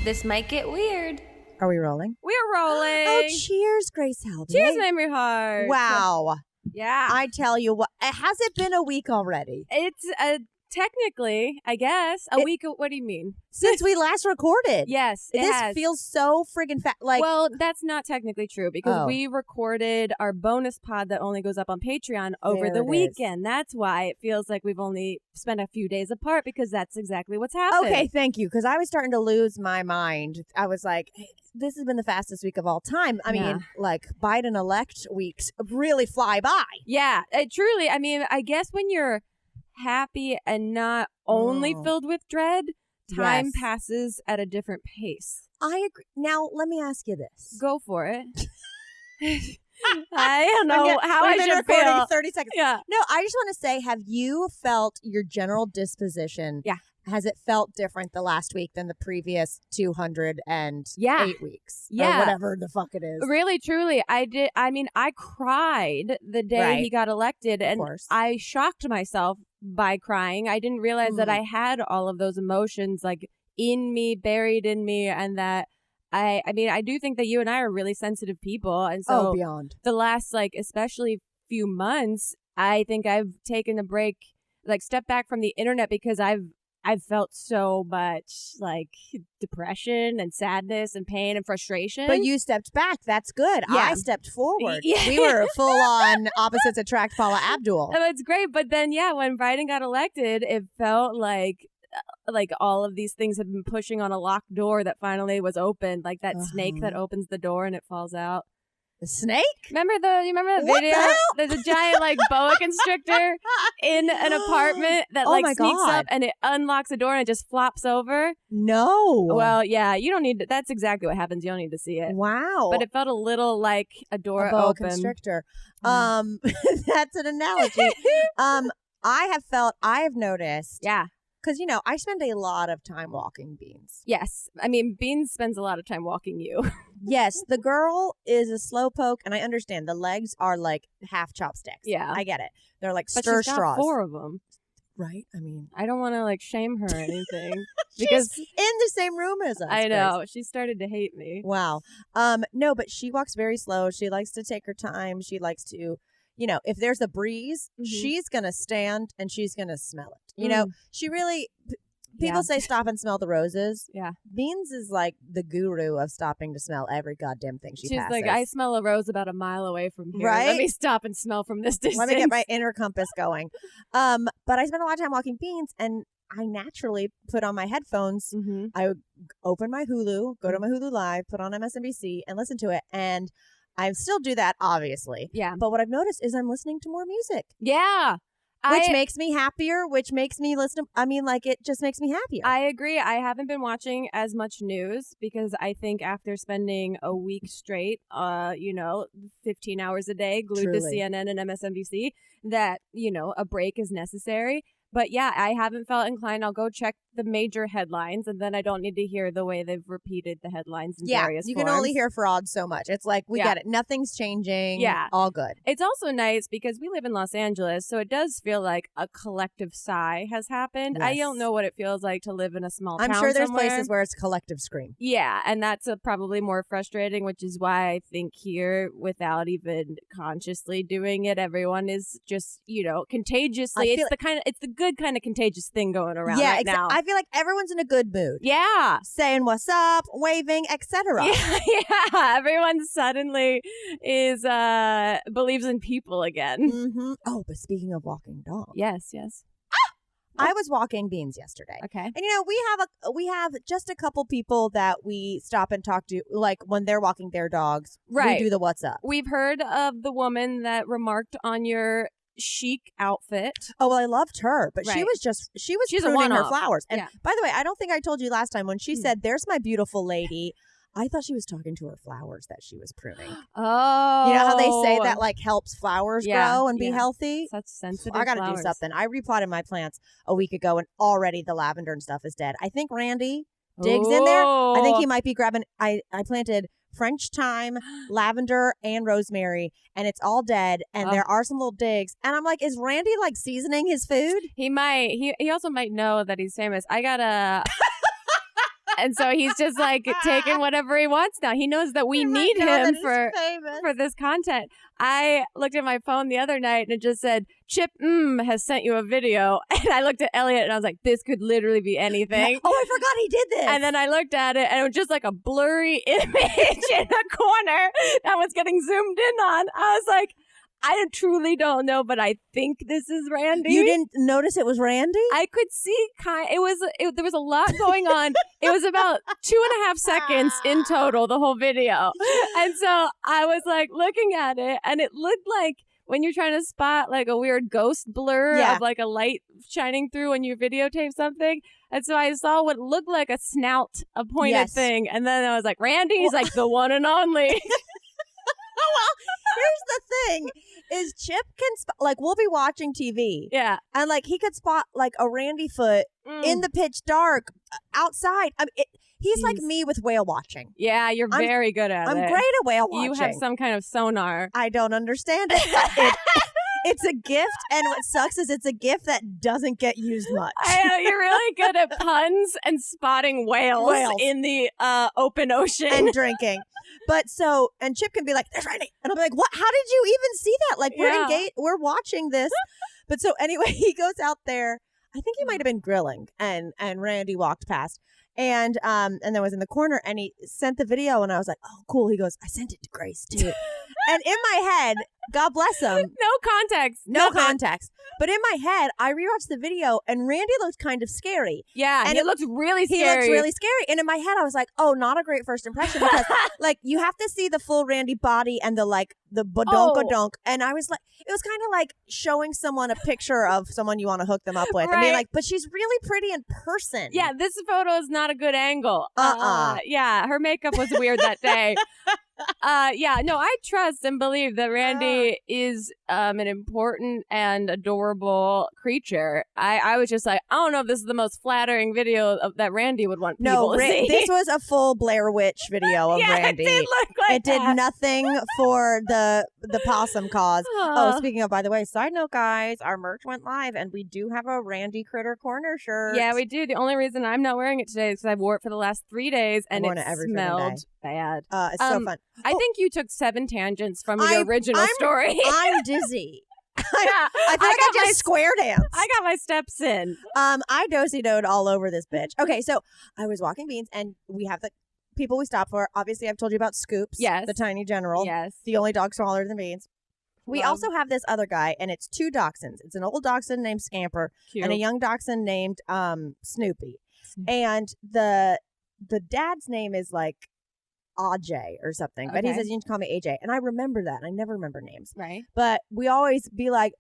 This might get weird. Are we rolling? We're rolling. Oh, cheers, Grace Helbig. Cheers, Mamrie Hart. Wow. Yeah. I tell you what, has it been a week already? It's technically, I guess, a week. What do you mean? Since we last recorded. Yes, This has. feels so friggin' fat. Like, well, that's not technically true because we recorded our bonus pod that only goes up on Patreon over the weekend. That's why it feels like we've only spent a few days apart because that's exactly what's happened. Okay, thank you. Because I was starting to lose my mind. I was like, hey, this has been the fastest week of all time. I mean, like Biden-elect weeks really fly by. Yeah, truly. I mean, I guess when you're happy and not only filled with dread, time passes at a different pace. I agree. Now, let me ask you this. Go for it. I don't know how I should feel. 30 seconds. Yeah. No, I just want to say, have you felt your general disposition? Yeah. Has it felt different the last week than the previous 208 weeks? Yeah. Or whatever the fuck it is. Really, truly. I did. I mean, I cried the day he got elected, and I shocked myself by crying. I didn't realize that I had all of those emotions like in me, buried in me, and that I mean, I do think that you and I are really sensitive people, and so beyond the last especially few months, I think I've taken a break, step back from the internet because I've felt so much depression and sadness and pain and frustration. But you stepped back. That's good. Yeah. I stepped forward. Yeah. We were full on opposites attract Paula Abdul. And that's great. But then, when Biden got elected, it felt like all of these things had been pushing on a locked door that finally was opened. Like that snake that opens the door and it falls out. The snake? You remember the video? There's a giant boa constrictor in an apartment that sneaks up and it unlocks a door and it just flops over. No. Well, yeah, you don't need to. That's exactly what happens. You don't need to see it. Wow. But it felt a little like a door boa open. Constrictor. That's an analogy. I have noticed. Yeah. Because, I spend a lot of time walking Beanz. Yes. I mean, Beanz spends a lot of time walking you. Yes. The girl is a slowpoke, and I understand. The legs are like half chopsticks. Yeah. I get it. They're like but stir she's got straws. 4 of them. Right? I mean. I don't want to shame her or anything. Because she's in the same room as us. I know. Grace. She started to hate me. Wow. No, but she walks very slow. She likes to take her time. She likes to... if there's a breeze, she's going to stand and she's going to smell it. She really, people say stop and smell the roses. Yeah. Beanz is like the guru of stopping to smell every goddamn thing she passes. She's like, I smell a rose about a mile away from here. Right? Let me stop and smell from this distance. Let me get my inner compass going. But I spend a lot of time walking Beanz and I naturally put on my headphones. I would open my Hulu, go to my Hulu Live, put on MSNBC and listen to it. And I still do that, obviously. Yeah. But what I've noticed is I'm listening to more music. Yeah. Which makes me happier, which makes me listen. It just makes me happier. I agree. I haven't been watching as much news because I think after spending a week straight, 15 hours a day glued to CNN and MSNBC, that, a break is necessary. But yeah, I haven't felt inclined. I'll go check the major headlines, and then I don't need to hear the way they've repeated the headlines in various you forms. can only hear fraud so much. It's like, we get it. Nothing's changing. Yeah. All good. It's also nice because we live in Los Angeles, so it does feel like a collective sigh has happened. Yes. I don't know what it feels like to live in a small town I'm sure there's somewhere. places where it's collective scream. Yeah, and that's probably more frustrating, which is why I think here, without even consciously doing it, everyone is just, contagiously. It's the good kind of contagious thing going around right now. I feel like everyone's in a good mood. Yeah. Saying what's up, waving, etc. Yeah. Everyone suddenly believes in people again. Mm-hmm. Oh, but speaking of walking dogs. Yes. I was walking Beanz yesterday. Okay. And we have just a couple people that we stop and talk to, like when they're walking their dogs. Right. We do the what's up. We've heard of the woman that remarked on your chic outfit. Oh, well, I loved her, but she was She's pruning her flowers. And yeah. By the way, I don't think I told you last time when she said, "There's my beautiful lady." I thought she was talking to her flowers that she was pruning. Oh. You know how they say that helps flowers grow and be healthy? Such sensitive I got to do flowers. something. I repotted my plants a week ago and already the lavender and stuff is dead. I think Randy Diggs in there. I think he might be grabbing. I planted French thyme, lavender, and rosemary, and it's all dead. And there are some little digs. And I'm like, is Randy seasoning his food? He might. He also might know that he's famous. I got a. And so he's just like taking whatever he wants now. He knows that we need him for this content. I looked at my phone the other night and it just said, Chip has sent you a video. And I looked at Elliot and I was like, this could literally be anything. Oh, I forgot he did this. And then I looked at it and it was just like a blurry image in a corner that was getting zoomed in on. I was like, I truly don't know, but I think this is Randy. You didn't notice it was Randy? I could see there was a lot going on. It was about 2.5 seconds in total, the whole video. And so I was like looking at it and it looked like when you're trying to spot like a weird ghost blur of like a light shining through when you videotape something. And so I saw what looked like a snout, a pointed thing. And then I was like, Randy's like the one and only. Well, here's the thing is Chip can like we'll be watching TV. Yeah. And like he could spot like a Randy foot in the pitch dark outside. I mean, he's like me with whale watching. Yeah, you're very good at it. I'm great at whale watching. You have some kind of sonar. I don't understand it. It's a gift, and what sucks is it's a gift that doesn't get used much. I know, you're really good at puns and spotting whales in the open ocean. And drinking. But so, and Chip can be like, there's Randy. And I'll be like, what? How did you even see that? Like, we're engaged, we're watching this. But so anyway, he goes out there. I think he might have been grilling, and Randy walked past. And then was in the corner, and he sent the video, and I was like, oh, cool. He goes, I sent it to Grace, too. And in my head, God bless him. No context. No context. But in my head, I rewatched the video, and Randy looked kind of scary. Yeah, and it looks really scary. He looks really scary. And in my head, I was like, oh, not a great first impression. Because, like, you have to see the full Randy body and the badonka-donk. And I was like, it was kind of like showing someone a picture of someone you want to hook them up with. Right. And being like, but she's really pretty in person. Yeah, this photo is not a good angle. Yeah, her makeup was weird that day. I trust and believe that Randy is an important and adorable creature. I was just like, I don't know if this is the most flattering video that Randy would want people to see. This was a full Blair Witch video of Randy. It did look like it did nothing for the possum cause. Oh, speaking of, by the way, side note, guys, our merch went live and we do have a Randy Critter Corner shirt. Yeah, we do. The only reason I'm not wearing it today is because I've wore it for the last 3 days and it smelled bad. It's so fun. I think you took 7 tangents from your original story. I'm dizzy. I feel like I just square dance. I got my steps in. I dozy-doed all over this bitch. Okay, so I was walking Beanz, and we have the people we stop for. Obviously, I've told you about Scoops. Yes. The tiny general. Yes. The only dog smaller than Beanz. We also have this other guy, and it's 2 dachshunds. It's an old dachshund named Scamper. Cute. And a young dachshund named Snoopy. And the dad's name is like Ajay or something, but he says, you need to call me AJ. And I remember that. I never remember names. Right. But we always be like,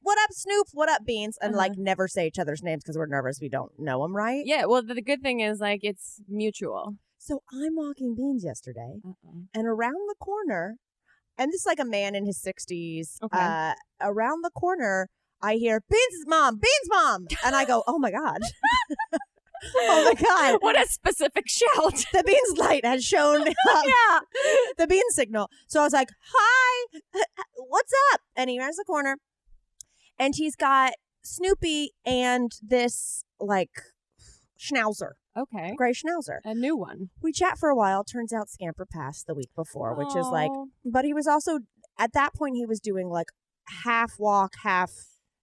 what up, Snoop? What up, Beanz? And like never say each other's names because we're nervous we don't know them right. Yeah, well, the good thing is like it's mutual. So I'm walking Beanz yesterday and around the corner, and this is like a man in his 60s, around the corner, I hear, Beanz's mom, Beanz mom. And I go, oh my God. Oh my God. What a specific shout. The Beanz light has shown up. Yeah. The Beanz signal. So I was like, hi, what's up? And he runs the corner and he's got Snoopy and this like schnauzer. Okay. Gray schnauzer. A new one. We chat for a while. Turns out Scamper passed the week before, which is like, but he was also, at that point, he was doing like half walk, half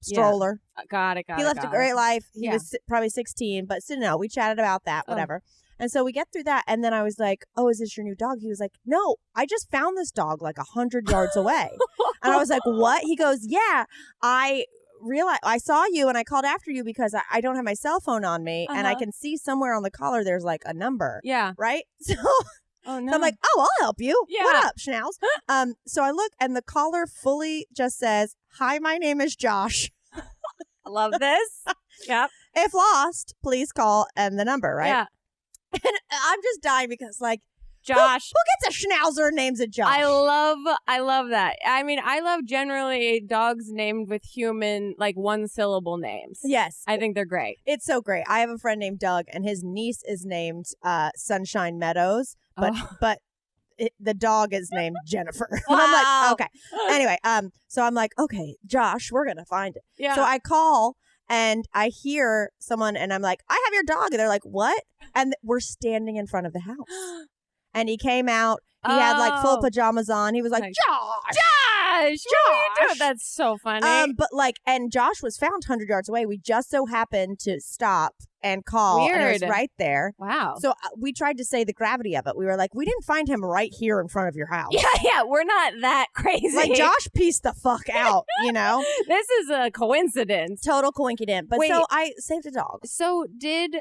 stroller. Got it. He lived a great life. He was probably 16, but so no, we chatted about that, whatever. And so we get through that, and then I was like, oh, is this your new dog? He was like, no, I just found this dog like 100 yards away. And I was like, what? He goes, yeah, I realized I saw you and I called after you because I don't have my cell phone on me, and I can see somewhere on the collar there's like a number. Yeah. Right? So oh, no. So I'm like, oh, I'll help you. Yeah. What up, Schnauz? So I look, and the collar fully just says, hi, my name is Josh. I love this. Yep. If lost, please call and the number, right? Yeah. And I'm just dying because, like, Josh. Who gets a Schnauzer and names it Josh? I love that. I mean, I love generally dogs named with human, like, 1-syllable names. Yes. I think they're great. It's so great. I have a friend named Doug, and his niece is named Sunshine Meadows, but the dog is named Jennifer. And I'm like, okay. Anyway, so I'm like, okay, Josh, we're going to find it. Yeah. So I call, And I hear someone and I'm like, I have your dog. And they're like, what? And we're standing in front of the house. And he came out. He had like full pajamas on. He was like, Josh! What are you doing? That's so funny. But like, and Josh was found 100 yards away. We just so happened to stop and call. Weird. And it was right there. Wow. So we tried to say the gravity of it. We were like, we didn't find him right here in front of your house. Yeah. We're not that crazy. Like, Josh pieced the fuck out, you know? This is a coincidence. Total coincidence. But Wait. so I saved a dog. So did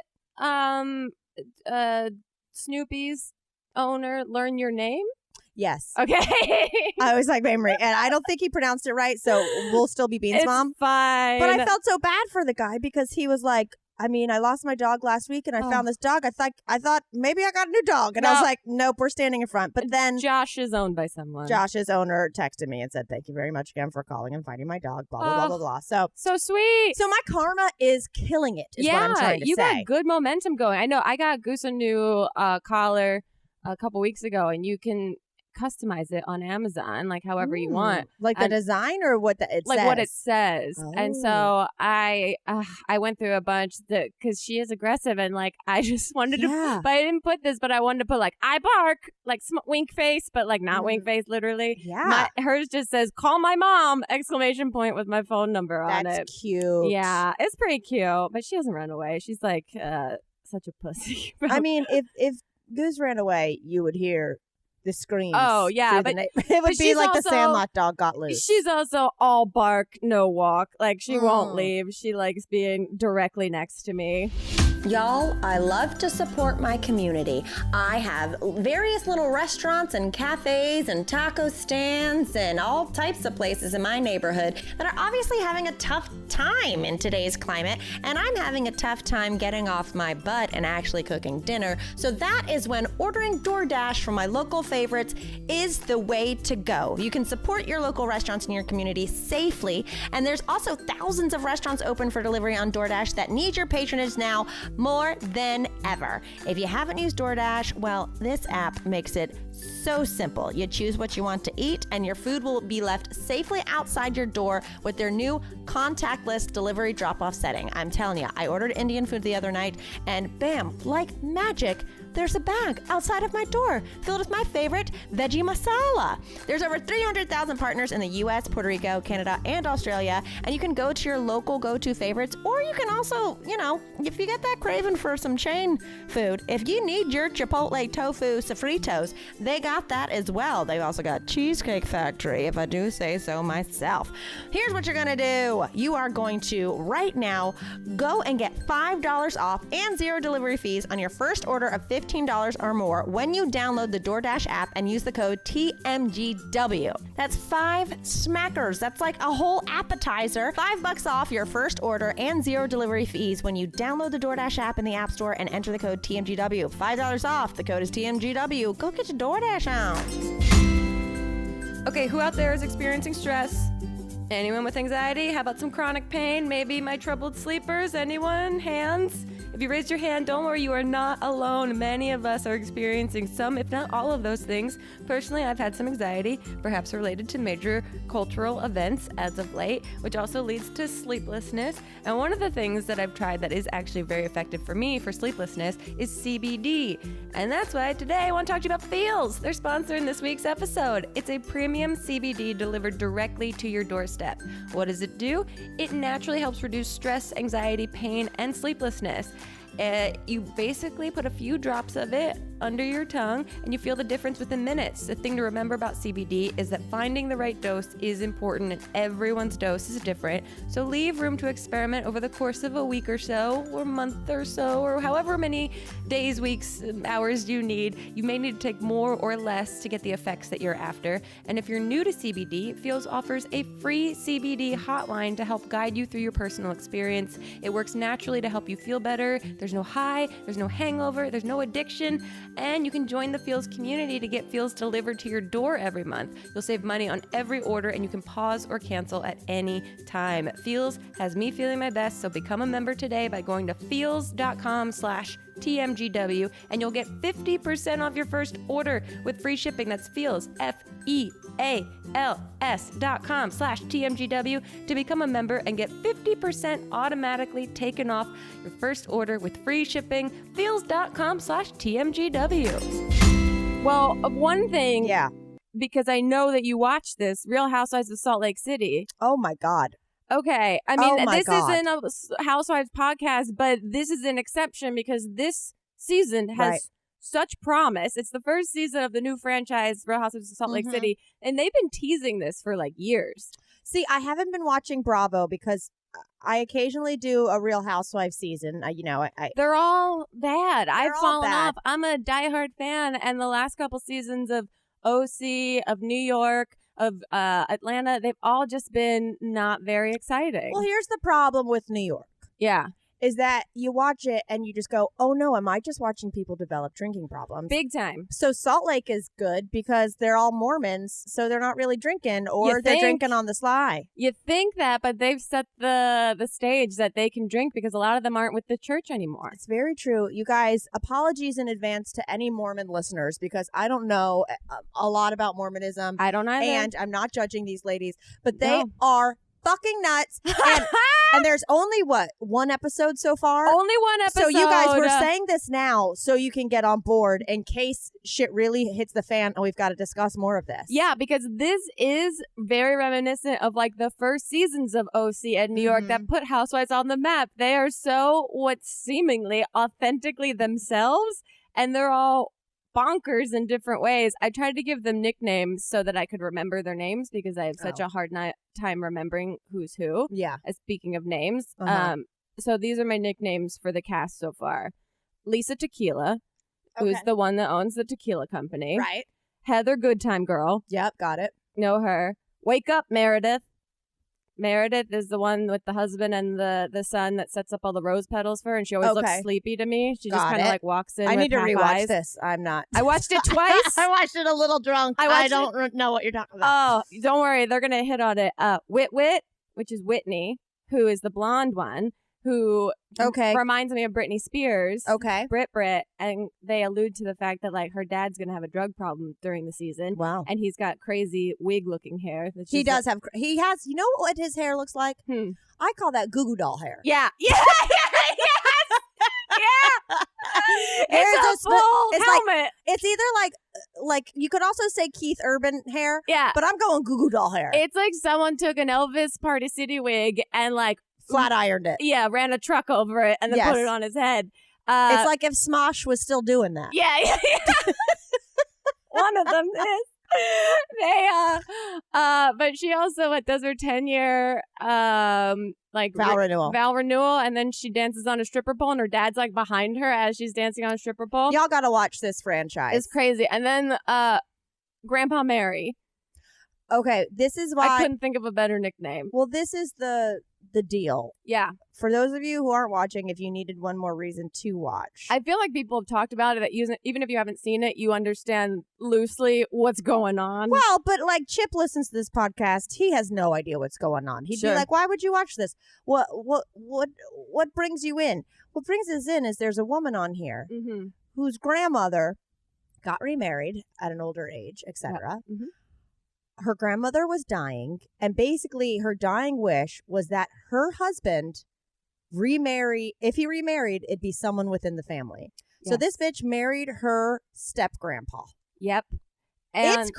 Snoopy's owner learn your name? Yes. Okay. I was like, Mamrie, and I don't think he pronounced it right, so we'll still be Beanz' mom. Fine. But I felt so bad for the guy because he was like, I mean, I lost my dog last week and I found this dog. I thought maybe I got a new dog. And I was like, nope, we're standing in front. But then Josh is owned by someone. Josh's owner texted me and said, thank you very much again for calling and finding my dog, blah, blah, blah, blah, blah. So sweet. So my karma is killing it, is what I'm trying to say. You got good momentum going. I know I got Goose a new collar a couple weeks ago, and you can customize it on Amazon, like however you want, like the design or what it like says? what it says. And so I went through a bunch because she is aggressive, and like I just wanted to, but I didn't put this, but I wanted to put like I bark, like wink face, but like not wink face, literally. Yeah. Hers just says call my mom ! With my phone number on it. That's cute. Yeah, it's pretty cute, but she doesn't run away. She's like such a pussy. I mean, if Goose ran away, you would hear the screams. Oh, yeah. But it would be like also, the Sandlot dog got loose. She's also all bark, no walk. Like, she won't leave. She likes being directly next to me. Y'all, I love to support my community. I have various little restaurants and cafes and taco stands and all types of places in my neighborhood that are obviously having a tough time in today's climate, and I'm having a tough time getting off my butt and actually cooking dinner. So that is when ordering Doordash from my local favorites is the way to go. You can support your local restaurants in your community safely, and there's also thousands of restaurants open for delivery on Doordash that need your patronage now more than ever. If you haven't used Doordash, well, this app makes it so simple. You choose what you want to eat, and your food will be left safely outside your door with their new contactless delivery drop-off setting. I'm telling you, I ordered Indian food the other night, and bam, like magic, there's a bag outside of my door filled with my favorite veggie masala. There's over 300,000 partners in the US, Puerto Rico, Canada, and Australia, and you can go to your local go-to favorites, or you can also, if you get that craving for some chain food, if you need your Chipotle tofu sofritos, they got that as well. They've also got Cheesecake Factory, if I do say so myself. Here's what you're gonna do. You are going to, right now, go and get $5 off and 0 delivery fees on your first order of $15 or more when you download the DoorDash app and use the code TMGW. That's 5 smackers. That's like a whole appetizer. $5 off your first order and 0 delivery fees when you download the DoorDash app in the App Store and enter the code TMGW. $5 off. The code is TMGW. Go get your DoorDash on. Okay, who out there is experiencing stress? Anyone with anxiety? How about some chronic pain? Maybe my troubled sleepers? Anyone? Hands? If you raised your hand, don't worry, you are not alone. Many of us are experiencing some, if not all of those things. Personally, I've had some anxiety, perhaps related to major cultural events as of late, which also leads to sleeplessness. And one of the things that I've tried that is actually very effective for me for sleeplessness is CBD. And that's why today I want to talk to you about Feels. They're sponsoring this week's episode. It's a premium CBD delivered directly to your doorstep. What does it do? It naturally helps reduce stress, anxiety, pain, and sleeplessness. You basically put a few drops of it under your tongue and you feel the difference within minutes. The thing to remember about CBD is that finding the right dose is important, and everyone's dose is different. So leave room to experiment over the course of a week or so, or month or so, or however many days, weeks, hours you need. You may need to take more or less to get the effects that you're after. And if you're new to CBD, Feels offers a free CBD hotline to help guide you through your personal experience. It works naturally to help you feel better. There's no high, there's no hangover, there's no addiction, and you can join the Feels community to get Feels delivered to your door every month. You'll save money on every order, and you can pause or cancel at any time. Feels has me feeling my best, so become a member today by going to feels.com/TMGW, and you'll get 50% off your first order with free shipping. That's Feels, FEELS.com/TMGW. HEALS.com/TMGW to become a member and get 50% automatically taken off your first order with free shipping. Feels.com/TMGW. Well, one thing, Yeah. because I know that you watch this, Real Housewives of Salt Lake City. Oh my God. Okay. I mean, Oh my this God. isn't a Housewives podcast, but this is an exception because this season has such promise. It's the first season of the new franchise, Real Housewives of Salt Lake City, and they've been teasing this for like years. See, I haven't been watching Bravo because I occasionally do a Real Housewives season. They're all bad. I've all fallen bad. off. I'm a diehard fan, and the last couple seasons of OC, of New York, of Atlanta, they've all just been not very exciting. Well, here's the problem with New York. Yeah. Is that you watch it and you just go, oh no, am I just watching people develop drinking problems? Big time. So Salt Lake is good because they're all Mormons, so they're not really drinking, or they're drinking on the sly. You think that, but they've set the stage that they can drink because a lot of them aren't with the church anymore. It's very true. You guys, apologies in advance to any Mormon listeners because I don't know a lot about Mormonism. I don't either. And I'm not judging these ladies, but they are fucking nuts. And there's only, one episode so far? Only one episode. So you guys, we're saying this now so you can get on board in case shit really hits the fan and we've got to discuss more of this. Yeah, because this is very reminiscent of like the first seasons of OC and New York that put Housewives on the map. They are so what's seemingly authentically themselves, and they're all bonkers in different ways. I tried to give them nicknames so that I could remember their names because I have such a hard time remembering who's who. Yeah. Speaking of names. Uh-huh. So these are my nicknames for the cast so far. Lisa Tequila, who's the one that owns the tequila company. Right. Heather Goodtime Girl. Yep, got it. Know her. Wake Up Meredith. Meredith is the one with the husband and the son that sets up all the rose petals for her, and she always looks sleepy to me. She just kind of like walks in. I need to half rewatch eyes. this. I'm not. I watched it twice. I watched it a little drunk. I don't know what you're talking about. Oh, don't worry. They're going to hit on it. Wit, which is Whitney, who is the blonde one, who reminds me of Britney Spears. Okay. Brit. And they allude to the fact that like her dad's going to have a drug problem during the season. Wow. And he's got crazy wig looking hair. He has, you know what his hair looks like? I call that Goo Goo Doll hair. Yeah. Yeah. It's a full helmet. It's either like you could also say Keith Urban hair. Yeah. But I'm going Goo Goo Doll hair. It's like someone took an Elvis Party City wig and like flat ironed it. Yeah, ran a truck over it and then put it on his head. It's like if Smosh was still doing that. Yeah. One of them is. But she also does her 10-year vow renewal, and then she dances on a stripper pole, and her dad's like behind her as she's dancing on a stripper pole. Y'all gotta watch this franchise. It's crazy. And then Grandpa Mary. Okay, this is why I couldn't think of a better nickname. Well, this is the deal. Yeah. For those of you who aren't watching, if you needed one more reason to watch. I feel like people have talked about it, that even if you haven't seen it, you understand loosely what's going on. Well, but like Chip listens to this podcast, he has no idea what's going on. He'd be like, why would you watch this? What brings you in? What brings us in is there's a woman on here whose grandmother got remarried at an older age, etc. Yeah. Her grandmother was dying, and basically her dying wish was that her husband if he remarried, it'd be someone within the family. Yes. So this bitch married her step-grandpa. Yep. And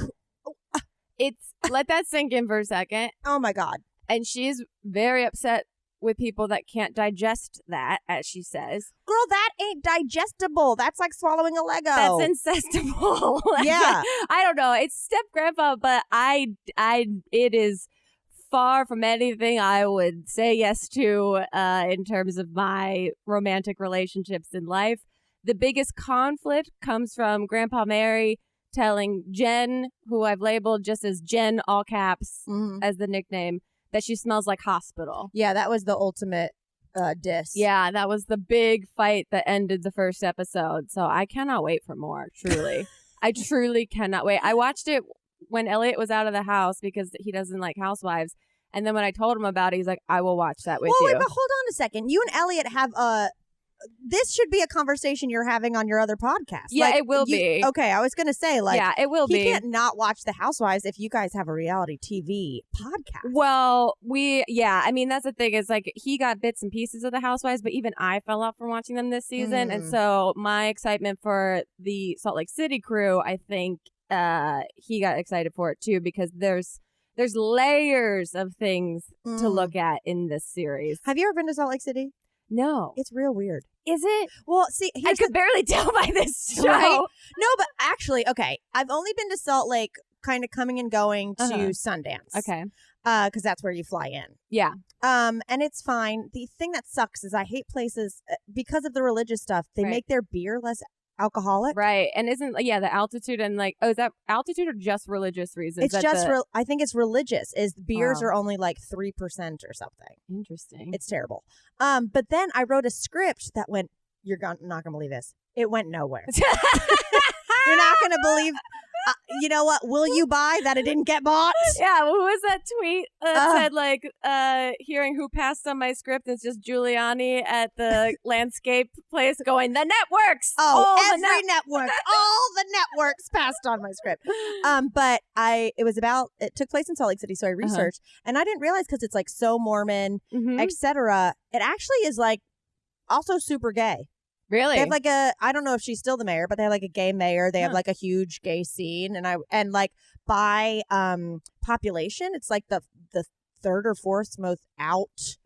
it's let that sink in for a second. Oh my God. And she's very upset with people that can't digest that, as she says. Girl, that ain't digestible. That's like swallowing a Lego. That's incestible. Yeah. I don't know. It's step grandpa, but it is far from anything I would say yes to in terms of my romantic relationships in life. The biggest conflict comes from Grandpa Mary telling Jen, who I've labeled just as Jen, all caps, as the nickname, that she smells like hospital. Yeah, that was the ultimate diss. Yeah, that was the big fight that ended the first episode. So I cannot wait for more, truly. I truly cannot wait. I watched it when Elliot was out of the house because he doesn't like Housewives. And then when I told him about it, he's like, I will watch that with you. Wait, but hold on a second. You and Elliot have this should be a conversation you're having on your other podcast. Yeah, it will be. Okay, I was going to say, like, yeah, it will be. He can't not watch The Housewives if you guys have a reality TV podcast. Well, I mean, that's the thing is, like, he got bits and pieces of The Housewives, but even I fell off from watching them this season. And so my excitement for the Salt Lake City crew, I think he got excited for it too, because there's layers of things to look at in this series. Have you ever been to Salt Lake City? No. It's real weird. Is it? Well, see, I could barely tell by this show. Right? No, but actually, okay, I've only been to Salt Lake kind of coming and going to Sundance. Okay. Because that's where you fly in. Yeah. And it's fine. The thing that sucks is I hate places because of the religious stuff. They make their beer less alcoholic. Right. And isn't, the altitude and like, is that altitude or just religious reasons? It's just, I think it's religious, is beers are only like 3% or something. Interesting. It's terrible. But then I wrote a script that went, you're not going to believe this. It went nowhere. You're not going to believe. You know what? Will you buy that it didn't get bought? Yeah, what was that tweet that said, like, hearing who passed on my script? It's just Giuliani at the landscape place going, the networks! Every network. All the networks passed on my script. But it took place in Salt Lake City, so I researched. And I didn't realize, because it's, like, so Mormon, etc. It actually is, like, also super gay. Really? They have like I don't know if she's still the mayor, but they have like a gay mayor. They have like a huge gay scene, and like by population, it's like the third or fourth most out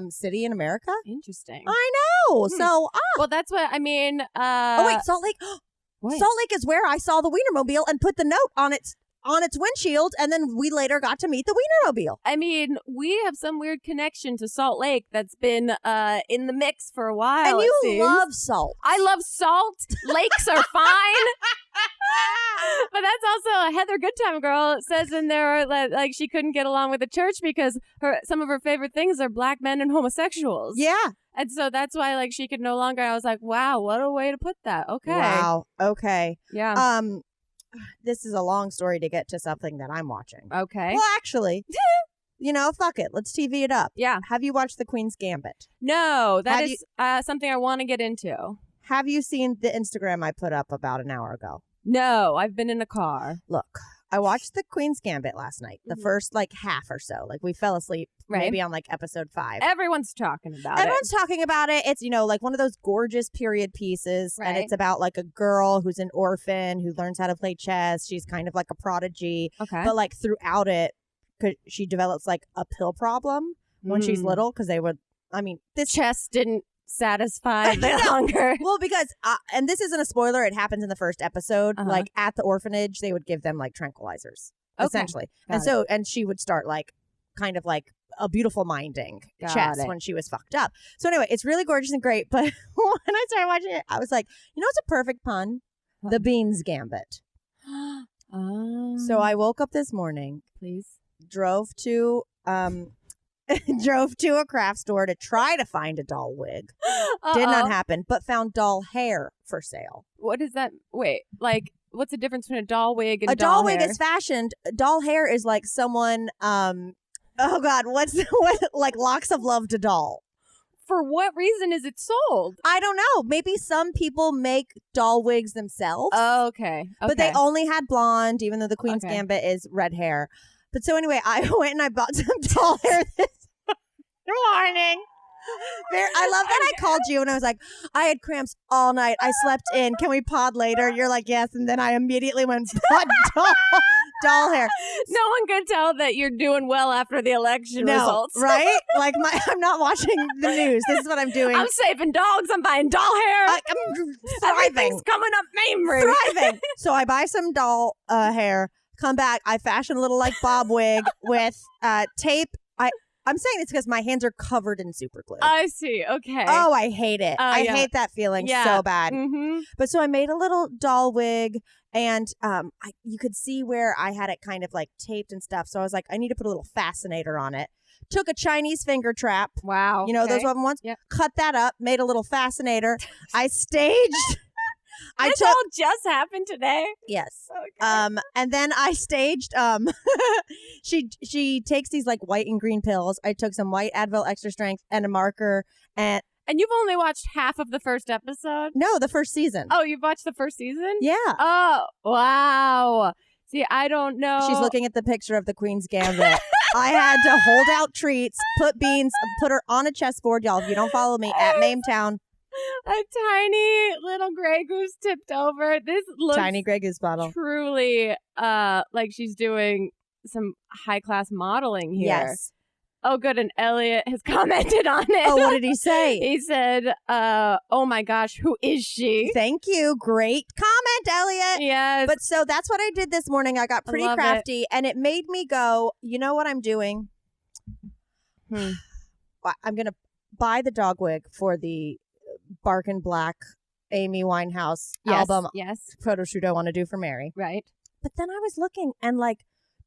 city in America. Interesting. I know. So well, that's what I mean. Oh wait, Salt Lake. Salt Lake is where I saw the Wienermobile and put the note on its windshield, and then we later got to meet the Wienermobile. I mean, we have some weird connection to Salt Lake that's been in the mix for a while. And you love salt. I love salt. Lakes are fine. But that's also a Heather Goodtime girl says in there like she couldn't get along with the church because some of her favorite things are black men and homosexuals. Yeah. And so that's why like she could no longer. I was like, wow, what a way to put that. Okay. Wow. Okay. Yeah. This is a long story to get to something that I'm watching. Okay. Well, actually, fuck it. Let's TV it up. Yeah. Have you watched The Queen's Gambit? No, that is something I want to get into. Have you seen the Instagram I put up about an hour ago? No, I've been in a car. Look, I watched The Queen's Gambit last night. The first like half or so. Like we fell asleep maybe on like episode 5. Everyone's talking about Everyone's talking about it. It's, like one of those gorgeous period pieces. Right. And it's about like a girl who's an orphan who learns how to play chess. She's kind of like a prodigy. Okay. But like throughout it, she develops like a pill problem when she's little because this chess didn't satisfy the hunger. Well, because and this isn't a spoiler, it happens in the first episode. Like at the orphanage they would give them like tranquilizers essentially. And she would start like kind of like a beautiful minding chess when she was fucked up. So anyway, it's really gorgeous and great, but when I started watching it I was like, it's a perfect pun. The Beanz Gambit. So I woke up this morning, drove to a craft store to try to find a doll wig. Did not happen, but found doll hair for sale. What is that? Wait, like, what's the difference between a doll wig and a doll wig hair? is fashioned. Doll hair is like someone, oh God, what like locks of love to doll. For what reason is it sold? I don't know. Maybe some people make doll wigs themselves. Oh, okay. But they only had blonde, even though the Queen's Gambit is red hair. But so anyway, I went and I bought some doll hair this morning. I love that I called you and I was like, I had cramps all night. I slept in. Can we pod later? You're like, yes. And then I immediately went bought doll hair. No one could tell that you're doing well after the election results. Right? Like I'm not watching the news. This is what I'm doing. I'm saving dogs. I'm buying doll hair. I'm thriving. Everything's coming up, Mamrie. Thriving. So I buy some doll hair, come back. I fashion a little like bob wig with tape. I'm saying this because my hands are covered in super glue. I see. Okay. Oh, I hate it. I hate that feeling so bad. Mm-hmm. But so I made a little doll wig, and you could see where I had it kind of like taped and stuff. So I was like, I need to put a little fascinator on it. Took a Chinese finger trap. Wow. Those ones? Yep. Cut that up, made a little fascinator. I staged... This all just happened today? Yes. Okay. And then I staged, she takes these like white and green pills. I took some white Advil extra strength and a marker and And you've only watched half of the first episode? No, the first season. Oh, you've watched the first season? Yeah. Oh, wow. See, I don't know. She's looking at the picture of the Queen's Gambit. I had to hold out treats, put her on a chessboard. Y'all, if you don't follow me, at Mametown. A tiny little Grey Goose tipped over. This looks Tiny Grey Goose bottle. Truly like she's doing some high-class modeling here. Yes. Oh, good. And Elliot has commented on it. Oh, what did he say? He said, oh my gosh, who is she? Thank you. Great comment, Elliot. Yes. But so that's what I did this morning. I got pretty crafty and it made me go, you know what I'm doing? I'm going to buy the dog wig for the Bark and Black Amy Winehouse album photo shoot I want to do for Mary. Right. But then I was looking and like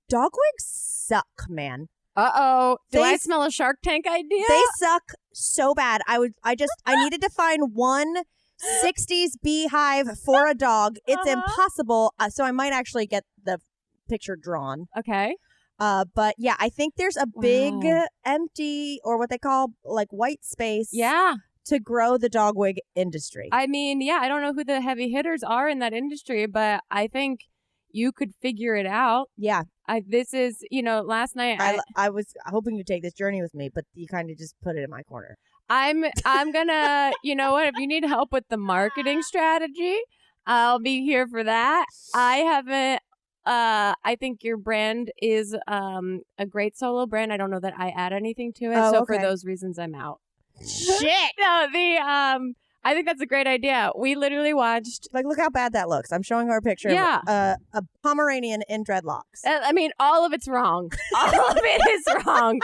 dog wigs suck, man. Uh-oh. Do I smell a Shark Tank idea? They suck so bad. I needed to find one 60s beehive for a dog. It's impossible. So I might actually get the picture drawn. Okay. But yeah, I think there's a big empty or what they call like white space. Yeah. To grow the dog wig industry. I mean, yeah, I don't know who the heavy hitters are in that industry, but I think you could figure it out. Yeah. This is, last night I was hoping to take this journey with me, but you kind of just put it in my corner. I'm gonna, you know what? If you need help with the marketing strategy, I'll be here for that. I haven't. I think your brand is a great solo brand. I don't know that I add anything to it, for those reasons, I'm out. Shit. No, I think that's a great idea. We literally watched. Like, look how bad that looks. I'm showing her a picture of a Pomeranian in dreadlocks. I mean, all of it's wrong. All of it is wrong.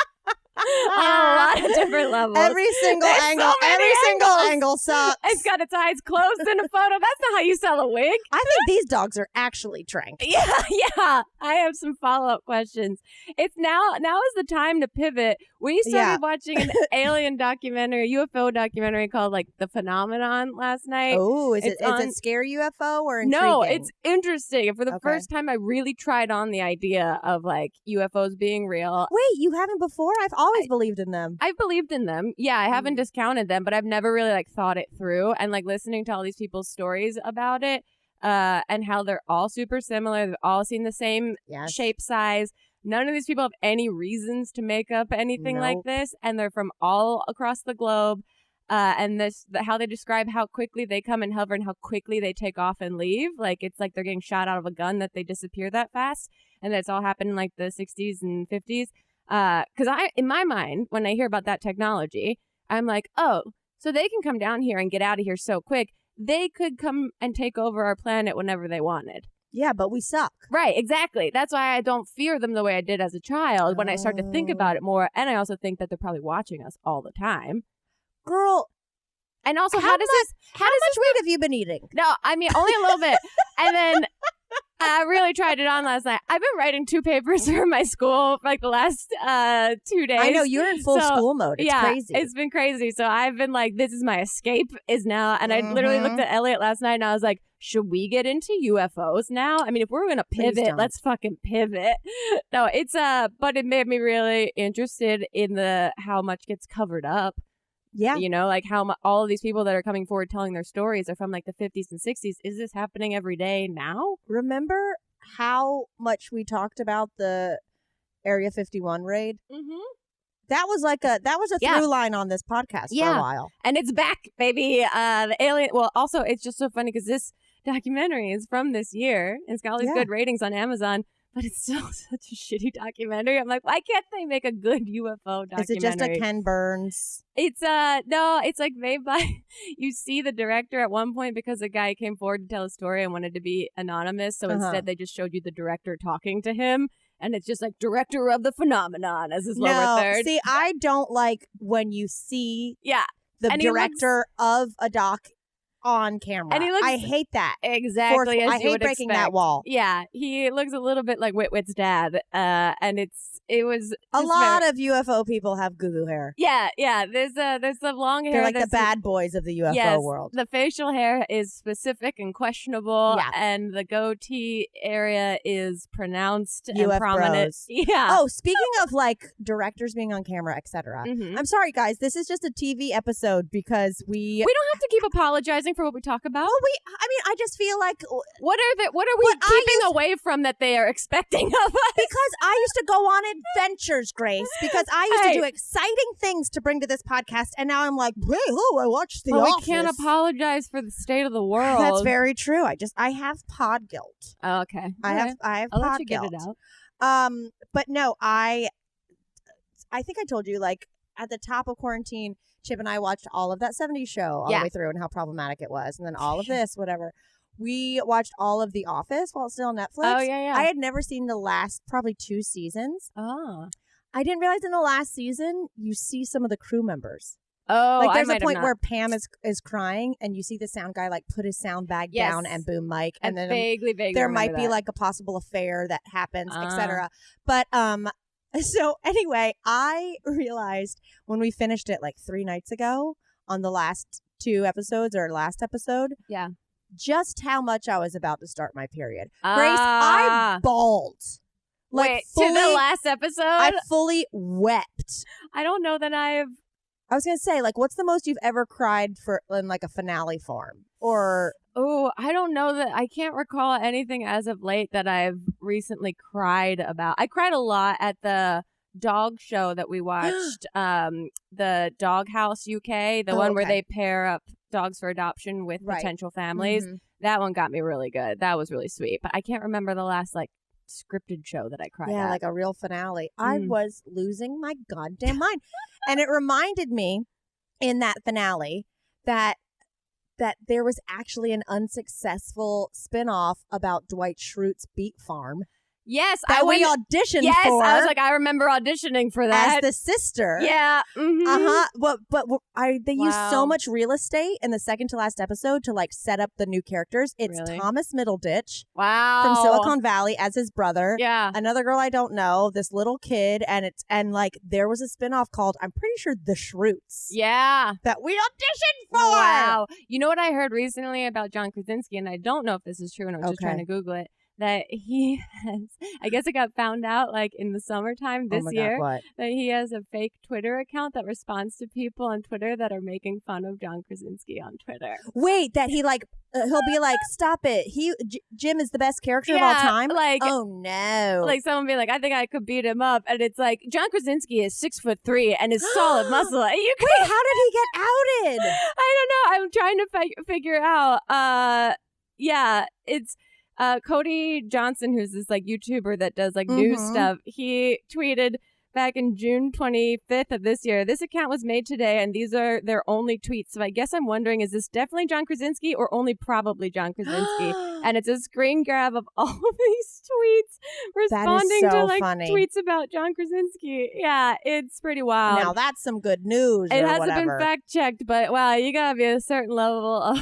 On a lot of different levels. Every single angle sucks. It's got its eyes closed in a photo. That's not how you sell a wig. I think these dogs are actually tranked. Yeah. I have some follow-up questions. It's now is the time to pivot. We started watching an alien documentary, UFO documentary called like The Phenomenon last night. Oh, is it scary UFO or intriguing? No, it's interesting. And for the first time, I really tried on the idea of like UFOs being real. Wait, you haven't before? I've always believed in them. I've believed in them. Yeah, I haven't discounted them, but I've never really like thought it through. And like listening to all these people's stories about it and how they're all super similar. They've all seen the same shape, size. None of these people have any reasons to make up anything like this. And they're from all across the globe. And how they describe how quickly they come and hover and how quickly they take off and leave. Like, it's like they're getting shot out of a gun that they disappear that fast. And that's all happened in like the 60s and 50s. Because in my mind, when I hear about that technology, I'm like, oh, so they can come down here and get out of here so quick. They could come and take over our planet whenever they wanted. Yeah, but we suck. Right, exactly. That's why I don't fear them the way I did as a child when I start to think about it more. And I also think that they're probably watching us all the time. Girl. And also, how much weight have you been eating? No, I mean, only a little bit. And then I really tried it on last night. I've been writing 2 papers for my school for like the last 2 days. I know, you're in full school mode. It's crazy. It's been crazy. So I've been like, this is my escape is now. And I literally looked at Elliot last night and I was like, should we get into UFOs now? I mean, if we're going to pivot, let's fucking pivot. No, it's but it made me really interested in how much gets covered up. Yeah. Like how all of these people that are coming forward telling their stories are from like the 50s and 60s. Is this happening every day now? Remember how much we talked about the Area 51 raid? Mm-hmm. That was a through line on this podcast for a while. And it's back, baby. The alien. Well, also, it's just so funny because this documentary is from this year. And it's got all these good ratings on Amazon. But it's still such a shitty documentary. I'm like, why can't they make a good UFO documentary? Is it just a Ken Burns? It's no, it's like made by. You see the director at one point because a guy came forward to tell a story and wanted to be anonymous. So instead, they just showed you the director talking to him, and it's just like director of the phenomenon as his lower third. See, I don't like when you see the director of a doc on camera. And he looks I hate that. Exactly. As I you hate would breaking expect. that wall. Yeah, he looks a little bit like Wit-Wit's dad, and it was A lot of UFO people have goo hair. Yeah. There's the long hair. They're like the bad boys of the UFO world. The facial hair is specific and questionable, and the goatee area is pronounced and prominent. Bros. Yeah. Oh, speaking of like directors being on camera, etc. I'm sorry, guys. This is just a TV episode because we don't have to keep apologizing for what we talk about. Well, I just feel like what are we keeping away from that they are expecting of us? Because I used to go on adventures, Grace. Because I used to do exciting things to bring to this podcast, and now I'm like, hey, I watched The Office. We can't apologize for the state of the world. That's very true. I have pod guilt. Oh, okay. I have I'll pod let you guilt. get it out. But no, I think I told you, like, at the top of quarantine, Chip and I watched all of that 70s show all the way through and how problematic it was. And then all of this, whatever. We watched all of The Office while it's still on Netflix. Oh, yeah. I had never seen the last probably 2 seasons. Oh. I didn't realize in the last season, you see some of the crew members. Oh, like there's a point where Pam is crying and you see the sound guy like put his sound bag down and boom mic. And then vaguely there might be like a possible affair that happens, etc. But so anyway, I realized when we finished it like 3 nights ago on the last 2 episodes or last episode. Yeah. Just how much I was about to start my period. Grace, I bawled. Like wait, fully, to the last episode? I fully wept. I don't know that I was going to say, like, what's the most you've ever cried for in like a finale form? Or I don't know that I can't recall anything as of late that I've recently cried about. I cried a lot at the dog show that we watched, the Doghouse UK, the one where they pair up dogs for adoption with potential families. That one got me really good. That was really sweet. But I can't remember the last like scripted show that I cried at. Yeah, like a real finale. I was losing my goddamn mind. And it reminded me in that finale that there was actually an unsuccessful spinoff about Dwight Schrute's beat farm. Yes, that we auditioned for. I was like, I remember auditioning for that as the sister. Yeah. But they used so much real estate in the second to last episode to like set up the new characters. It's Thomas Middleditch, from Silicon Valley as his brother. Yeah, another girl I don't know, this little kid, and like there was a spinoff called, I'm pretty sure, The Shroots. Yeah, that we auditioned for. Wow. You know what I heard recently about John Krasinski, and I don't know if this is true, and I was just trying to Google it. That he has, I guess it got found out like in the summertime this year, that he has a fake Twitter account that responds to people on Twitter that are making fun of John Krasinski on Twitter. Wait, that he like, he'll be like, stop it. Jim is the best character of all time? Like, oh no. Like someone be like, I think I could beat him up. And it's like, John Krasinski is 6'3" and is solid muscle. Wait, how did he get outed? I don't know. I'm trying to figure out. Yeah, it's... Cody Johnson, who's this like YouTuber that does like news stuff, he tweeted back in June 25th of this year, this account was made today and these are their only tweets. So I guess I'm wondering, is this definitely John Krasinski or only probably John Krasinski? And it's a screen grab of all of these tweets responding to like tweets about John Krasinski. Yeah, it's pretty wild. Now that's some good news. It hasn't been fact checked, but wow, you gotta be a certain level of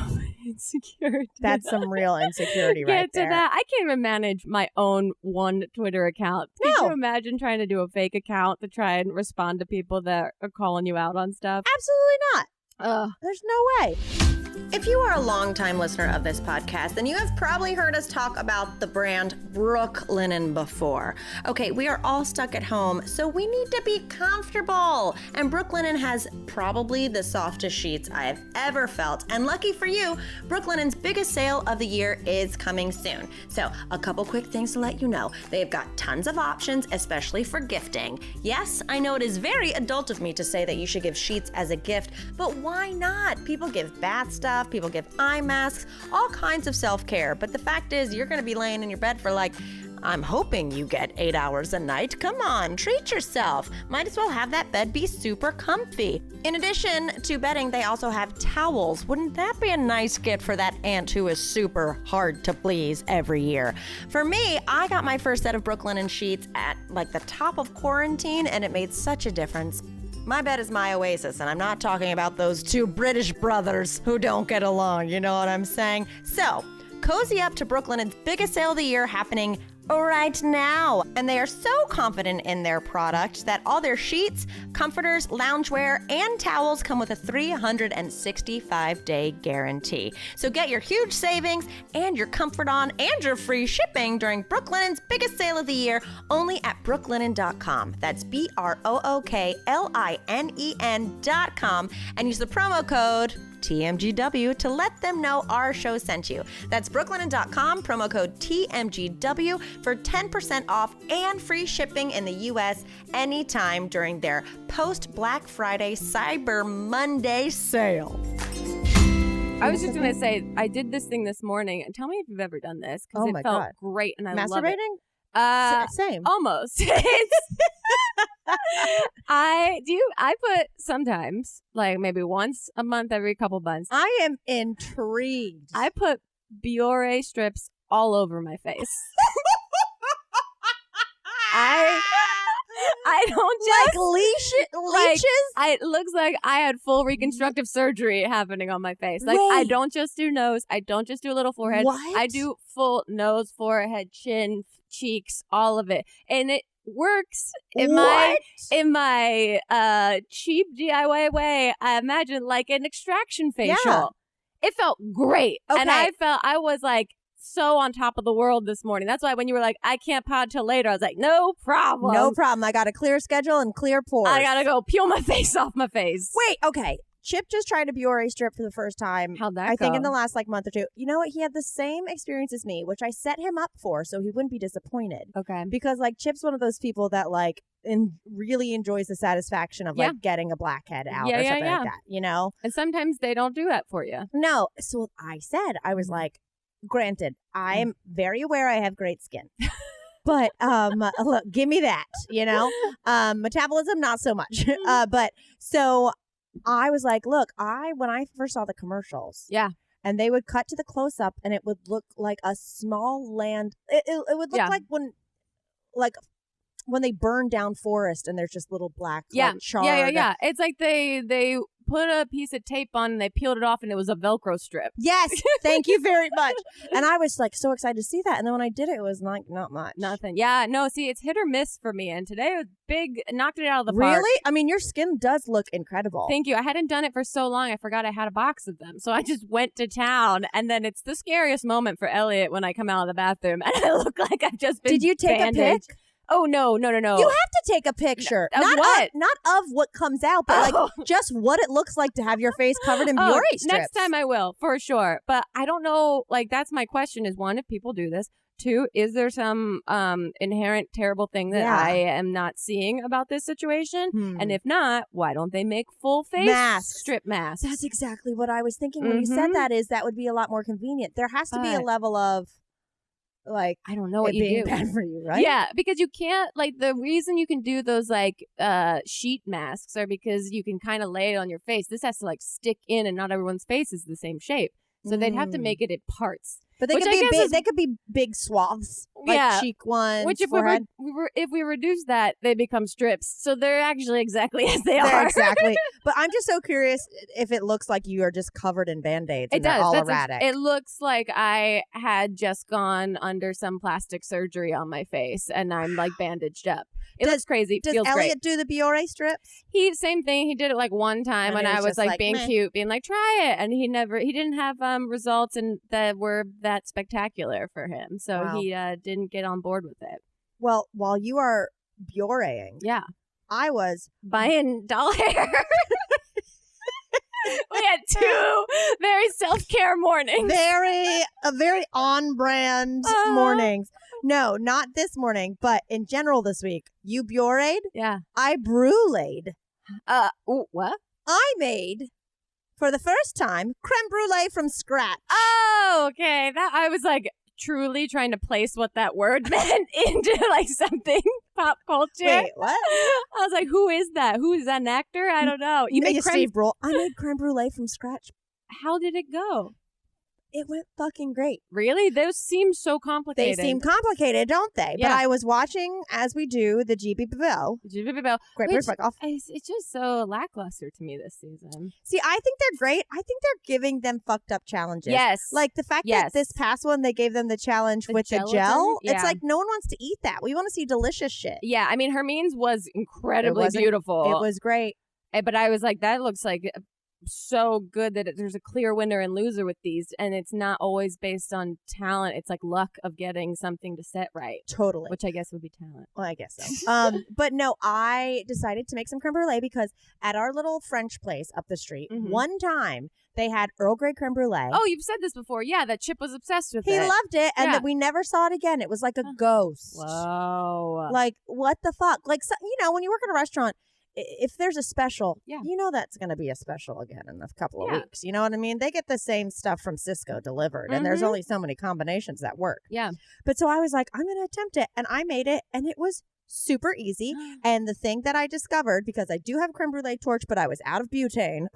insecurity. That's some real insecurity right there. Get to that. I can't even manage my own one Twitter account. Could you imagine trying to do a fake account to try and respond to people that are calling you out on stuff? Absolutely not. There's no way. If you are a longtime listener of this podcast, then you have probably heard us talk about the brand Brooklinen before. Okay, we are all stuck at home, so we need to be comfortable. And Brooklinen has probably the softest sheets I have ever felt. And lucky for you, Brooklinen's biggest sale of the year is coming soon. So a couple quick things to let you know. They've got tons of options, especially for gifting. Yes, I know it is very adult of me to say that you should give sheets as a gift, but why not? People give bath stuff, people give eye masks, all kinds of self-care. But the fact is, you're going to be laying in your bed for like, I'm hoping you get 8 hours a night. Come on, treat yourself. Might as well have that bed be super comfy. In addition to bedding, they also have towels. Wouldn't that be a nice gift for that aunt who is super hard to please every year? For me, I got my first set of Brooklinen sheets at like the top of quarantine, and it made such a difference. My bed is my oasis, and I'm not talking about those two British brothers who don't get along, you know what I'm saying? So, cozy up to Brooklinen's biggest sale of the year happening right now. And they are so confident in their product that all their sheets, comforters, loungewear, and towels come with a 365-day guarantee. So get your huge savings and your comfort on and your free shipping during Brooklinen's biggest sale of the year only at brooklinen.com. That's BROOKLINEN.com, and use the promo code TMGW to let them know our show sent you. That's brooklinen.com, promo code TMGW for 10% off and free shipping in the U.S. anytime during their post-Black Friday Cyber Monday sale. I was just going to say, I did this thing this morning, and tell me if you've ever done this, because it felt great, and I love it. Masturbating? Same. Almost. I put sometimes, like maybe once a month, every couple months. I am intrigued. I put Biore strips all over my face. I don't just leeches. It looks like I had full reconstructive surgery happening on my face. Like, I don't just do nose. I don't just do a little forehead. What? I do full nose, forehead, chin, cheeks, all of it, and it works in my cheap DIY way. I imagine like an extraction facial. Yeah. It felt great, okay. And I was like so on top of the world this morning. That's why when you were like, I can't pod till later, I was like, no problem. No problem. I got a clear schedule and clear pores. I gotta go peel my face off my face. Wait, okay. Chip just tried a Biore strip for the first time. How'd that I think go? in the last month or two. You know what? He had the same experience as me, which I set him up for so he wouldn't be disappointed. Okay. Because Chip's one of those people that really enjoys the satisfaction of getting a blackhead out or something like that, you know? And sometimes they don't do that for you. No. So I said, I was like, granted, I'm very aware I have great skin. But look, give me that, you know? Metabolism, not so much. But so I was like, look, when I first saw the commercials. Yeah. And they would cut to the close-up and it would look like a small land. It would look like when they burn down forest and there's just little black charred. Yeah. It's like they put a piece of tape on and they peeled it off and it was a Velcro strip. Yes. Thank you very much. And I was like so excited to see that. And then when I did it, it was like not much. Nothing. Yeah. No, see, it's hit or miss for me. And today was big, knocked it out of the park. Really? I mean, your skin does look incredible. Thank you. I hadn't done it for so long. I forgot I had a box of them. So I just went to town. And then it's the scariest moment for Elliot when I come out of the bathroom and I look like I've just been Did you take bandaged. a pic? Oh, no. You have to take a picture. Of what? Not of what comes out, but just what it looks like to have your face covered in Biore strips. Next time I will, for sure. But I don't know, that's my question is, one, if people do this. Two, is there some inherent terrible thing that I am not seeing about this situation? And if not, why don't they make full face strip masks? That's exactly what I was thinking when you said that. Is that would be a lot more convenient. There has to be a level of I don't know what you being do. bad for you, right? Yeah, because you can't the reason you can do those sheet masks are because you can kind of lay it on your face. This has to stick in, and not everyone's face is the same shape, so they'd have to make it in parts. But they could be big. They could be big swaths, cheek ones. Which, if we reduce that, they become strips. So they're actually exactly as they are. are. Exactly. But I'm just so curious if it looks like you are just covered in Band-Aids. It does. All erratic. It looks like I had just gone under some plastic surgery on my face, and I'm bandaged up. It looks crazy. Does Feels Elliot great. do the Biore strips? Same thing. He did it one time when I was being cute, being try it, and he didn't have results and that were that spectacular for him, so he didn't get on board with it. Well, while you are Bioreing, I was buying doll hair. We had two very self-care mornings. Very on-brand mornings. No, not this morning, but in general this week. You Biore'd? Yeah. I bruleed. What? I made, for the first time, creme brulee from scratch. Oh, okay. That I was truly trying to place what that word meant into something pop culture. Wait, what? I was like, who is that? Who is that, an actor? I don't know. You made Steve Brule. I made creme brulee from scratch. How did it go? It went fucking great. Really? Those seem so complicated. They seem complicated, don't they? Yeah. But I was watching, as we do, the GBBO. Great British Bake Off. It's just so lackluster to me this season. See, I think they're great. I think they're giving them fucked up challenges. Yes. Like the fact that this past one, they gave them the challenge with the gel. Yeah. It's like no one wants to eat that. We want to see delicious shit. Yeah, I mean, Hermine's was incredibly beautiful. It was great. But I was like, that looks like so good that there's a clear winner and loser with these, and it's not always based on talent. It's like luck of getting something to set right. Totally. Which I guess would be talent. Well, I guess so. But no, I decided to make some creme brulee because at our little French place up the street, one time they had Earl Grey creme brulee. Oh, you've said this before. Yeah, that Chip was obsessed with it. He loved it, and that we never saw it again. It was like a ghost. Whoa. Like, what the fuck? Like, so, you know, when you work at a restaurant, if there's a special, you know that's going to be a special again in a couple of weeks. You know what I mean? They get the same stuff from Cisco delivered, and there's only so many combinations that work. Yeah. But so I was like, I'm going to attempt it, and I made it, and it was super easy. And the thing that I discovered, because I do have a creme brulee torch, but I was out of butane.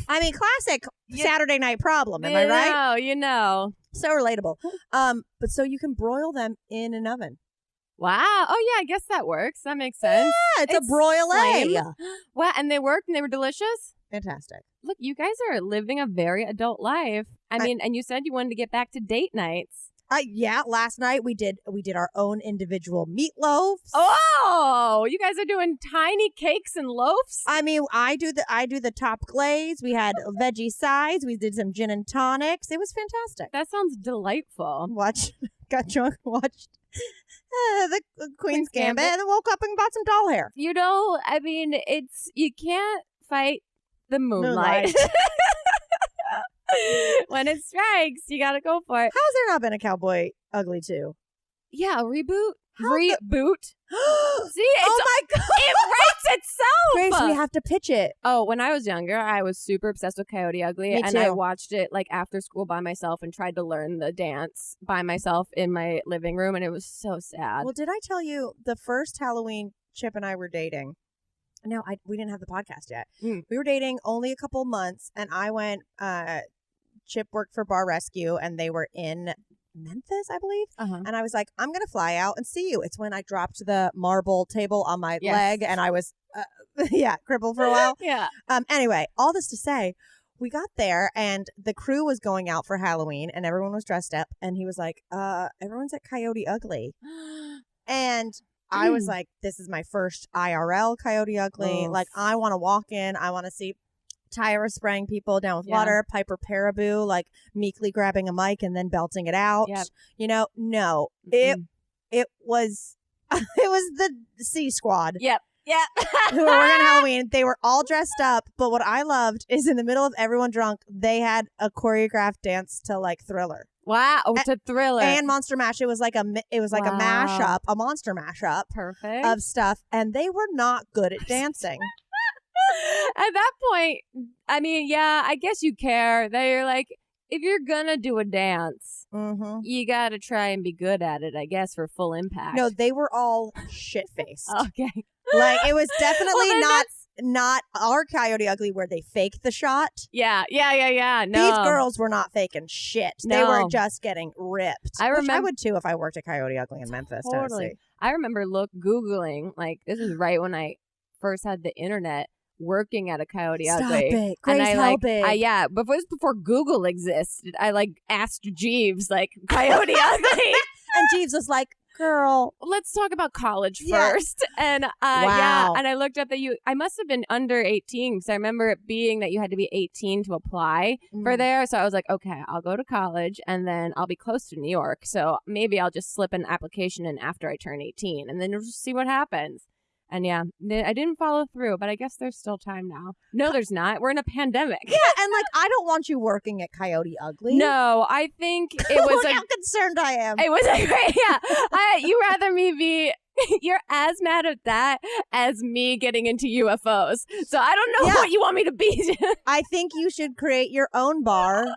I mean, classic Saturday night problem. Am I right? You know. So relatable. But so you can broil them in an oven. Wow. Oh, yeah, I guess that works. That makes sense. Yeah, it's a broilie. Wow, and they worked and they were delicious? Fantastic. Look, you guys are living a very adult life. I mean, and you said you wanted to get back to date nights. Yeah, last night we did our own individual meatloaves. Oh, you guys are doing tiny cakes and loaves? I mean, I do the top glaze. We had veggie sides. We did some gin and tonics. It was fantastic. That sounds delightful. Got drunk, watched the Queen's Gambit, and then woke up and bought some doll hair. You know, I mean, you can't fight the moonlight. When it strikes, you gotta go for it. How has there not been a Cowboy Ugly 2? Yeah, reboot. Reboot. See, oh my God. It writes itself. Grace, we have to pitch it. Oh, when I was younger, I was super obsessed with Coyote Ugly. Me and too. I watched it like after school by myself and tried to learn the dance by myself in my living room. And it was so sad. Well, did I tell you the first Halloween Chip and I were dating? No, we didn't have the podcast yet. We were dating only a couple months, and I went, Chip worked for Bar Rescue, and they were in Memphis, I believe. And I was like, I'm going to fly out and see you. It's when I dropped the marble table on my leg, and I was, crippled for a while. Anyway, all this to say, we got there, and the crew was going out for Halloween, and everyone was dressed up, and he was like, everyone's at Coyote Ugly. And I was like, this is my first IRL Coyote Ugly. Like, I want to walk in. I want to see Tyra spraying people down with water, Piper Paraboo, like, meekly grabbing a mic and then belting it out. You know, no. It was the C Squad. Who were working on Halloween. They were all dressed up, but what I loved is in the middle of everyone drunk, they had a choreographed dance to, like, Thriller. Wow, to Thriller and Monster Mash. It was like a mashup, a monster mashup, perfect of stuff, and they were not good at dancing. At that point, I mean, yeah, I guess you care. They're like, if you're gonna do a dance, you gotta try and be good at it, I guess, for full impact. No, they were all shit faced. Okay, like it was definitely not our Coyote Ugly where they faked the shot. Yeah. No, these girls were not faking shit. No. They were just getting ripped. I remember. I would too if I worked at Coyote Ugly in Memphis, Tennessee. I remember Googling, like, this is right when I first had the internet, working at a Coyote Ugly. Stop it. Grace and Helbig. Before Google existed, I like asked Jeeves, like, Coyote Ugly. And Jeeves was like, girl, let's talk about college first. And and I looked up that I must have been under 18 because I remember it being that you had to be 18 to apply for there. So I was like, okay, I'll go to college and then I'll be close to New York. So maybe I'll just slip an application in after I turn 18 and then we'll just see what happens. And yeah, I didn't follow through, but I guess there's still time now. No, there's not. We're in a pandemic. Yeah, and like, I don't want you working at Coyote Ugly. No, I think it was Look how concerned I am. It was great. Yeah, you rather me be. You're as mad at that as me getting into UFOs. So I don't know what you want me to be. I think you should create your own bar.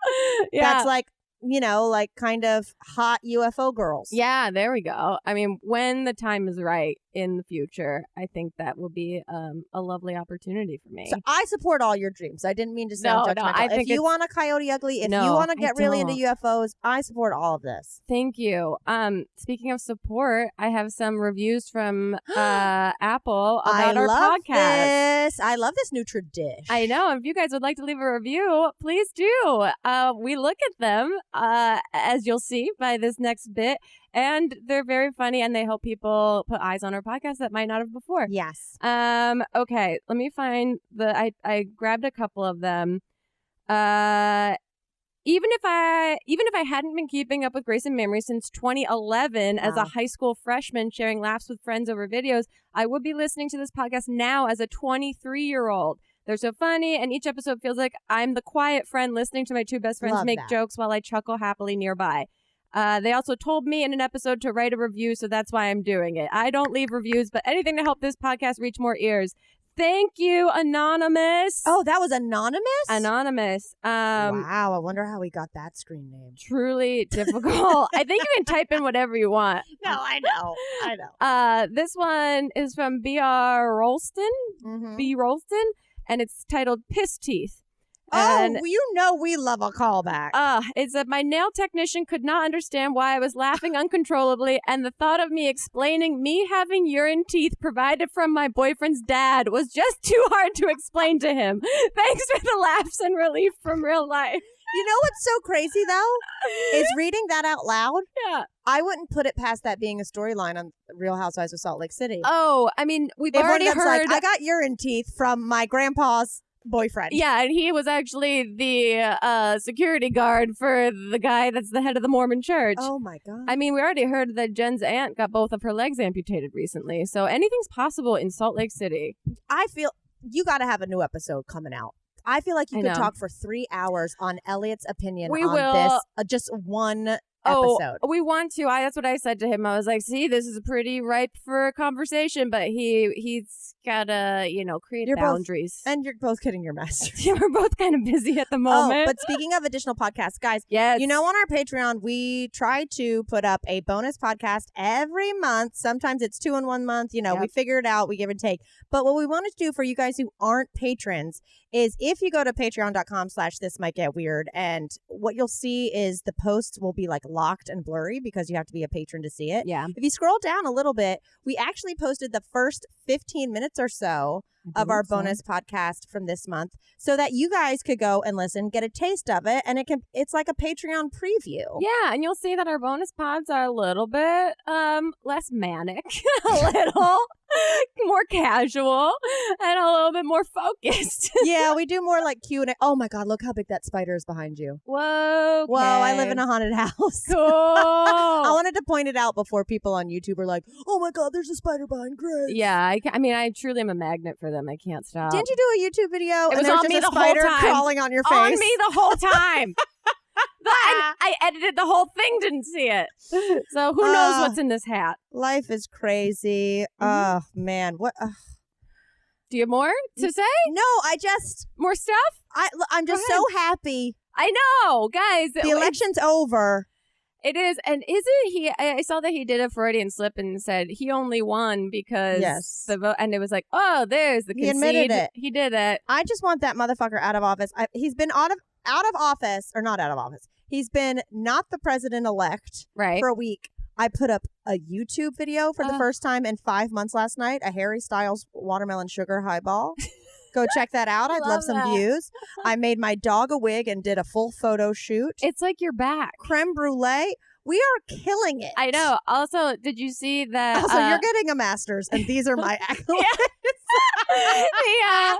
That's like, you know, like kind of hot UFO girls. Yeah, there we go. I mean, when the time is right, in the future, I think that will be a lovely opportunity for me. So I support all your dreams. I didn't mean to sound judgmental. I think if you want a Coyote Ugly, if you want to get really into UFOs, I support all of this. Thank you. Speaking of support, I have some reviews from Apple about our podcast. I love this new tradition. I know. If you guys would like to leave a review, please do. We look at them, as you'll see by this next bit, and they're very funny, and they help people put eyes on our podcast that might not have before. Yes. Okay, let me find I grabbed a couple of them. Even if I hadn't been keeping up with Grace and Mamrie since 2011 as a high school freshman sharing laughs with friends over videos, I would be listening to this podcast now as a 23-year-old. They're so funny, and each episode feels like I'm the quiet friend listening to my two best friends make jokes while I chuckle happily nearby. They also told me in an episode to write a review, so that's why I'm doing it. I don't leave reviews, but anything to help this podcast reach more ears. Thank you, Anonymous. Oh, that was Anonymous? Anonymous. Wow, I wonder how we got that screen name. Truly difficult. I think you can type in whatever you want. No, I know. This one is from B.R. Rolston. Mm-hmm. B. Rolston. And it's titled Piss Teeth. And, you know we love a callback. It's that my nail technician could not understand why I was laughing uncontrollably, and the thought of me explaining me having urine teeth provided from my boyfriend's dad was just too hard to explain to him. Thanks for the laughs and relief from real life. You know what's so crazy, though? Is reading that out loud. Yeah. I wouldn't put it past that being a storyline on Real Housewives of Salt Lake City. Oh, I mean, we've already heard... Like, I got urine teeth from my grandpa's boyfriend. Yeah, and he was actually the security guard for the guy that's the head of the Mormon church. Oh my God. I mean, we already heard that Jen's aunt got both of her legs amputated recently, so anything's possible in Salt Lake City. I feel you got to have a new episode coming out. I feel like you could talk for 3 hours on Elliot's opinion this, just one episode. We want to. That's what I said to him. I was like, see, this is pretty ripe for a conversation, but he's got to, create boundaries. And you're both getting your mess. We're both kind of busy at the moment. Oh, but speaking of additional podcasts, guys, yes. On our Patreon, we try to put up a bonus podcast every month. Sometimes it's 2 in 1 month. We figure it out. We give and take. But what we wanted to do for you guys who aren't patrons is if you go to patreon.com/thismightgetweird, and what you'll see is the posts will be like locked and blurry because you have to be a patron to see it. Yeah. If you scroll down a little bit, we actually posted the first 15 minutes or so of our bonus podcast from this month so that you guys could go and listen, get a taste of it, and it's like a Patreon preview. Yeah, and you'll see that our bonus pods are a little bit less manic, a little more casual, and a little bit more focused. Yeah, we do more like Q&A. Oh my God, look how big that spider is behind you. Whoa. Okay. Whoa, I live in a haunted house. Cool. I wanted to point it out before people on YouTube are like, oh my God, there's a spider behind Grace. Yeah, I mean, I truly am a magnet for them. I can't stop. Didn't you do a YouTube video? It was on me the whole time. Crawling on your face. On me the whole time. I edited the whole thing, didn't see it. So who knows what's in this hat? Life is crazy. Oh, man. What? Do you have more to say? No, More stuff? I'm just so happy. I know, guys. The election's over. It is. And isn't he? I saw that he did a Freudian slip and said he only won because the vote. And it was like, oh, there's the concede. He admitted it. He did it. I just want that motherfucker out of office. He's been out of office, or not out of office. He's been not the president-elect for a week. I put up a YouTube video for the first time in 5 months last night, a Harry Styles watermelon sugar highball. Go check that out. I'd love some views. I made my dog a wig and did a full photo shoot. It's like you're back. Creme brulee. We are killing it. I know. Also, did you see that? Also, you're getting a master's, and these are my accolades. Yeah.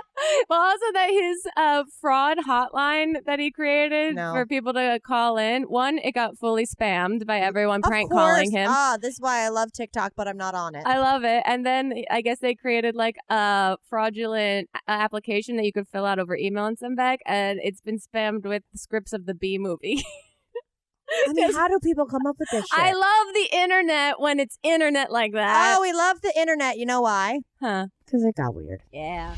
Well, also that his fraud hotline that he created for people to call in. One, it got fully spammed by everyone prank calling him. This is why I love TikTok, but I'm not on it. I love it. And then I guess they created like a fraudulent application that you could fill out over email and send back, and it's been spammed with scripts of the Bee movie. I mean, how do people come up with this shit? I love the internet when it's internet like that. Oh, we love the internet. You know why? Huh? Because it got weird. Yeah.